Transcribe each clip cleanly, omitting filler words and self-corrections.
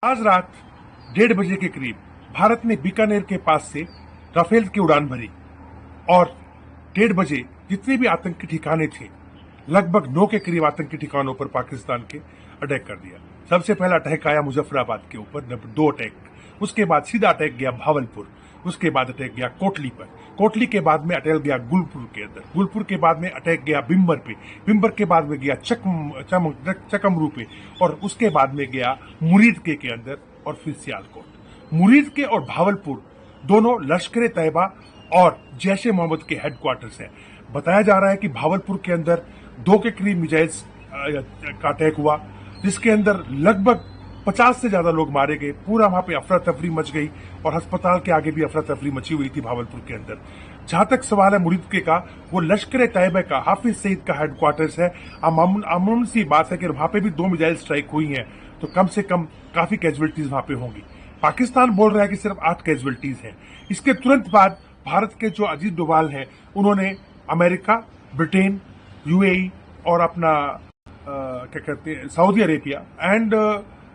आज रात 1:30 बजे के करीब भारत ने बीकानेर के पास से राफेल की उड़ान भरी और 1:30 बजे जितने भी आतंकी ठिकाने थे, लगभग 9 के करीब आतंकी ठिकानों पर पाकिस्तान के अटैक कर दिया। सबसे पहला अटैक आया मुजफ्फराबाद के ऊपर, नंबर 2 अटैक। उसके बाद सीधा अटैक गया भावलपुर, उसके बाद अटैक गया कोटली पर, कोटली के बाद में अटैक गया गुलपुर के अंदर, गुलपुर के बाद में अटैक गया बिम्बर पे, बिम्बर के बाद में गया चकमरू पे, और उसके बाद में गया मुरीदके के अंदर और फिर सियालकोट। मुरीदके और भावलपुर दोनों लश्कर तैयबा और जैश ए मोहम्मद के हेडक्वार्टर्स हैं। बताया जा रहा है कि भावलपुर के अंदर 2 के करीब मिसाइल्स का अटैक हुआ, जिसके अंदर लगभग 50 से ज्यादा लोग मारे गए। पूरा वहां पे अफरा तफरी मच गई और अस्पताल के आगे भी अफरा तफरी मची हुई थी भावलपुर के अंदर। जहां तक सवाल है मुरीदके का, वो लश्कर तैयबा का हाफिज सईद का हेडक्वार्टर्स है। अमूमन सी बात है कि वहां पे भी 2 मिसाइल स्ट्राइक हुई हैं, तो कम से कम काफी कैजुअलिटीज वहां पे होंगी। पाकिस्तान बोल रहा है कि सिर्फ 8 कैजुअलिटीज हैं। इसके तुरंत बाद भारत के जो अजीत डोभाल हैं, उन्होंने अमेरिका, ब्रिटेन, यूएई और अपना क्या कहते हैं सऊदी अरेबिया एंड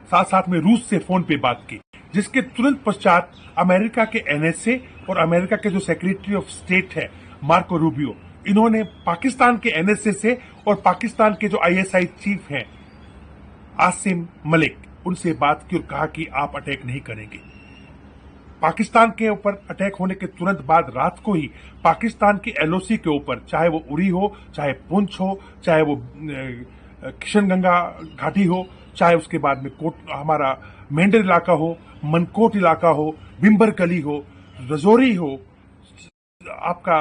साथ साथ में रूस से फोन पे बात की, जिसके तुरंत पश्चात अमेरिका के एनएसए और अमेरिका के जो सेक्रेटरी ऑफ स्टेट है मार्को रूबियो, इन्होंने पाकिस्तान के एनएसए से और पाकिस्तान के जो आईएसआई चीफ हैं आसिम मलिक, उनसे बात की और कहा कि आप अटैक नहीं करेंगे। पाकिस्तान के ऊपर अटैक होने के तुरंत बाद रात को ही पाकिस्तान की एलओसी के ऊपर, चाहे वो उरी हो, चाहे पुंछ हो, चाहे वो किशनगंगा घाटी हो, चाहे उसके बाद में हमारा मेंढर इलाका हो, मनकोट इलाका हो, बिम्बरकली हो, रजौरी हो, आपका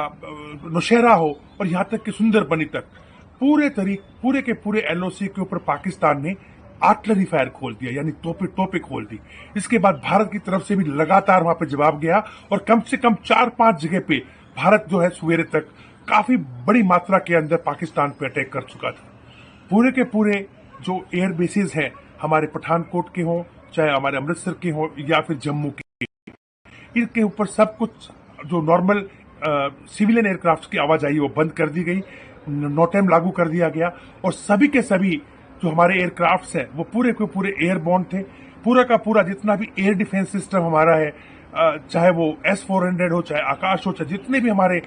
नौशहरा हो और यहां तक कि सुंदरबनी तक, पूरे के पूरे एलओसी के ऊपर पाकिस्तान ने आर्टिलरी फायर खोल दिया, यानी तोपे खोल दी। इसके बाद भारत की तरफ से भी लगातार वहां पे जवाब गया और कम से कम 4-5 जगह पे भारत जो है सवेरे तक काफी बड़ी मात्रा के अंदर पाकिस्तान पे अटैक कर चुका था। पूरे के पूरे जो एयर बेसिस हैं, हमारे पठानकोट के हों, चाहे हमारे अमृतसर के हों या फिर जम्मू के, इनके ऊपर सब कुछ जो नॉर्मल सिविलियन एयरक्राफ्ट की आवाजाही वो बंद कर दी गई, नोटेम लागू कर दिया गया और सभी के सभी जो हमारे एयरक्राफ्ट्स हैं वो पूरे के पूरे एयरबोर्न थे। पूरा का पूरा जितना भी एयर डिफेंस सिस्टम हमारा है, चाहे वो S-400 हो, चाहे आकाश हो, चाहे जितने भी हमारे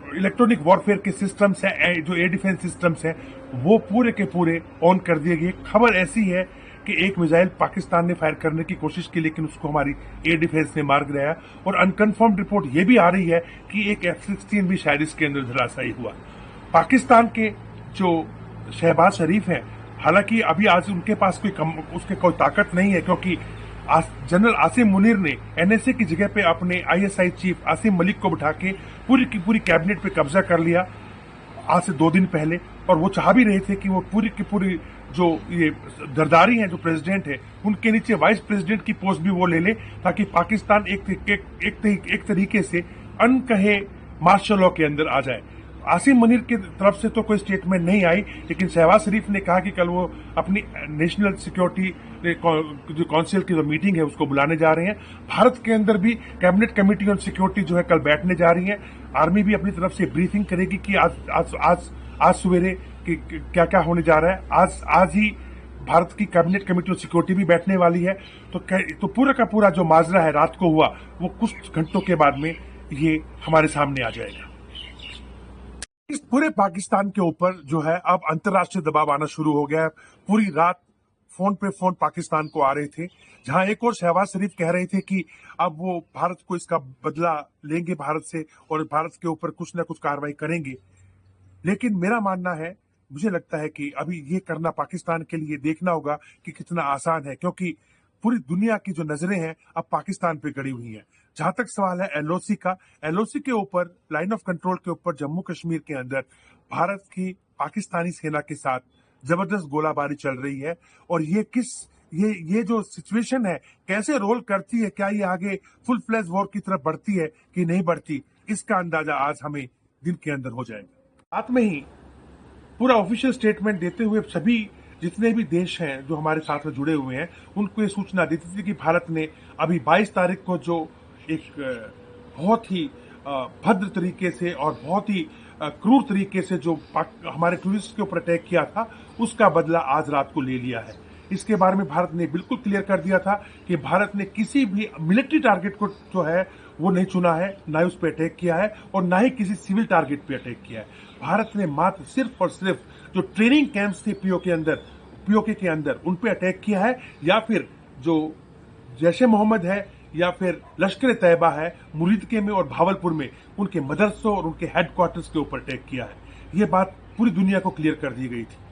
इलेक्ट्रॉनिक वॉरफेयर के सिस्टम्स हैं, जो एयर डिफेंस सिस्टम्स हैं, वो पूरे के पूरे ऑन कर दिए गए। खबर ऐसी है कि एक मिसाइल पाकिस्तान ने फायर करने की कोशिश की, लेकिन उसको हमारी एयर डिफेंस ने मार गिराया और अनकन्फर्म्ड रिपोर्ट ये भी आ रही है कि एक F-16 भी शायद इसके अंदर धराशायी हुआ। पाकिस्तान के जो शहबाज शरीफ हैं, हालांकि अभी आज उनके पास कोई ताकत नहीं है, क्योंकि जनरल आसिम मुनीर ने एनएसए की जगह पे अपने आईएसआई चीफ आसिम मलिक को बिठा के पूरी की पूरी कैबिनेट पे कब्जा कर लिया आज से 2 दिन पहले। और वो चाह भी रहे थे कि वो पूरी की पूरी जो ये जरदारी हैं, जो प्रेसिडेंट है, उनके नीचे वाइस प्रेसिडेंट की पोस्ट भी वो ले ले, ताकि पाकिस्तान एक तरीके से अनकहे मार्शल लॉ के अंदर आ जाए। आसिम मुनीर की तरफ से तो कोई स्टेटमेंट नहीं आई, लेकिन शहबाज शरीफ ने कहा कि कल वो अपनी नेशनल सिक्योरिटी जो काउंसिल की जो मीटिंग है उसको बुलाने जा रहे हैं। भारत के अंदर भी कैबिनेट कमेटी ऑन सिक्योरिटी जो है कल बैठने जा रही है। आर्मी भी अपनी तरफ से ब्रीफिंग करेगी कि आज सवेरे क्या क्या होने जा रहा है। आज ही भारत की कैबिनेट कमेटी ऑन सिक्योरिटी भी बैठने वाली है। तो पूरा का पूरा जो माजरा है रात को हुआ, वो कुछ घंटों के बाद में ये हमारे सामने आ जाएगा। इस पूरे पाकिस्तान के ऊपर जो है अब अंतर्राष्ट्रीय दबाव आना शुरू हो गया है। पूरी रात फोन पे फोन पाकिस्तान को आ रहे थे, जहां एक और शहबाज शरीफ कह रहे थे कि अब वो भारत को इसका बदला लेंगे भारत से और भारत के ऊपर कुछ ना कुछ कार्रवाई करेंगे। लेकिन मेरा मानना है, मुझे लगता है कि अभी ये करना पाकिस्तान के लिए देखना होगा कि कितना आसान है, क्योंकि पूरी दुनिया की जो नजरें हैं अब पाकिस्तान पे गड़ी हुई हैं। जहां तक सवाल है एलओसी का, एलओसी के ऊपर, लाइन ऑफ कंट्रोल के ऊपर जम्मू कश्मीर के अंदर भारत की पाकिस्तानी सेना के साथ जबरदस्त गोलाबारी चल रही है। और ये जो सिचुएशन है कैसे रोल करती है, क्या ये आगे फुल फ्लैश वॉर की तरफ बढ़ती है कि नहीं बढ़ती, इसका अंदाजा आज हमें दिन के अंदर हो जाएगा। रात में ही पूरा ऑफिशियल स्टेटमेंट देते हुए सभी जितने भी देश हैं जो हमारे साथ में जुड़े हुए हैं, उनको ये सूचना देती थी कि भारत ने अभी 22 तारीख को जो एक बहुत ही भद्र तरीके से और बहुत ही क्रूर तरीके से जो हमारे टूरिस्ट के ऊपर अटैक किया था, उसका बदला आज रात को ले लिया है। इसके बारे में भारत ने बिल्कुल क्लियर कर दिया था कि भारत ने किसी भी मिलिट्री टारगेट को जो है वो नहीं चुना है, ना ही उस पर अटैक किया है और ना ही किसी सिविल टारगेट पे अटैक किया है। भारत ने मात्र सिर्फ और सिर्फ जो ट्रेनिंग कैंप्स थे पीओके के अंदर उन पे अटैक किया है, या फिर जो जैश ए मोहम्मद है या फिर लश्कर तैयबा है मुरीदके में और भावलपुर में उनके मदरसों और उनके हेडक्वार्टर्स के ऊपर अटैक किया है। ये बात पूरी दुनिया को क्लियर कर दी गई थी।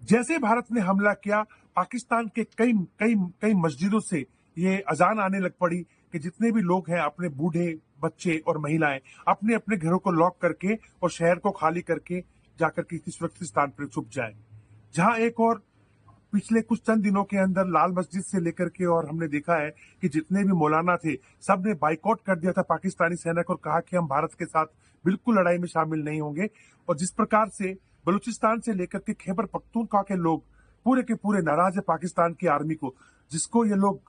जैसे भारत ने हमला किया, पाकिस्तान के कई कई कई मस्जिदों से ये अजान आने लग पड़ी कि जितने भी लोग हैं, अपने बूढ़े, बच्चे और महिलाएं अपने अपने घरों को लॉक करके और शहर को खाली करके जाकर किसी सुरक्षित स्थान पर छुप जाएं। जहां एक और पिछले कुछ चंद दिनों के अंदर लाल मस्जिद से लेकर के और हमने देखा है कि जितने भी मौलाना थे सब ने बाइकआउट कर दिया था पाकिस्तानी सेना को और कहा कि हम भारत के साथ बिल्कुल लड़ाई में शामिल नहीं होंगे। और जिस प्रकार से बलूचिस्तान से लेकर के खैबर पख्तूनख्वा के लोग पूरे के पूरे नाराज है पाकिस्तान की आर्मी को, जिसको ये लोग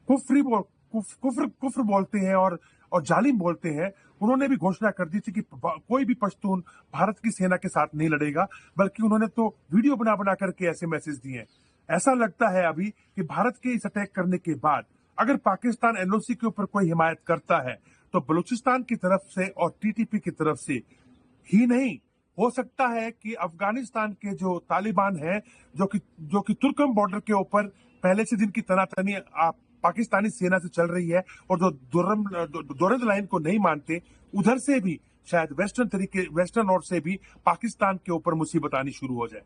कुफ्र बोलते हैं और जालिम बोलते हैं। उन्होंने भी घोषणा कर दी थी कि कोई भी पश्तून भारत की सेना के साथ नहीं लड़ेगा, बल्कि उन्होंने तो वीडियो बना बना करके ऐसे मैसेज दिए। ऐसा लगता है अभी कि भारत के इस अटैक करने के बाद अगर पाकिस्तान एलओसी के ऊपर कोई हिमायत करता है तो बलूचिस्तान की तरफ से और टीटीपी की तरफ से ही नहीं, हो सकता है कि अफगानिस्तान के जो तालिबान हैं जो कि तुर्कम बॉर्डर के ऊपर पहले से दिन की तनातनी पाकिस्तानी सेना से चल रही है और जो दोरंद लाइन को नहीं मानते, उधर से भी शायद वेस्टर्न ओर से भी पाकिस्तान के ऊपर मुसीबत आनी शुरू हो जाए।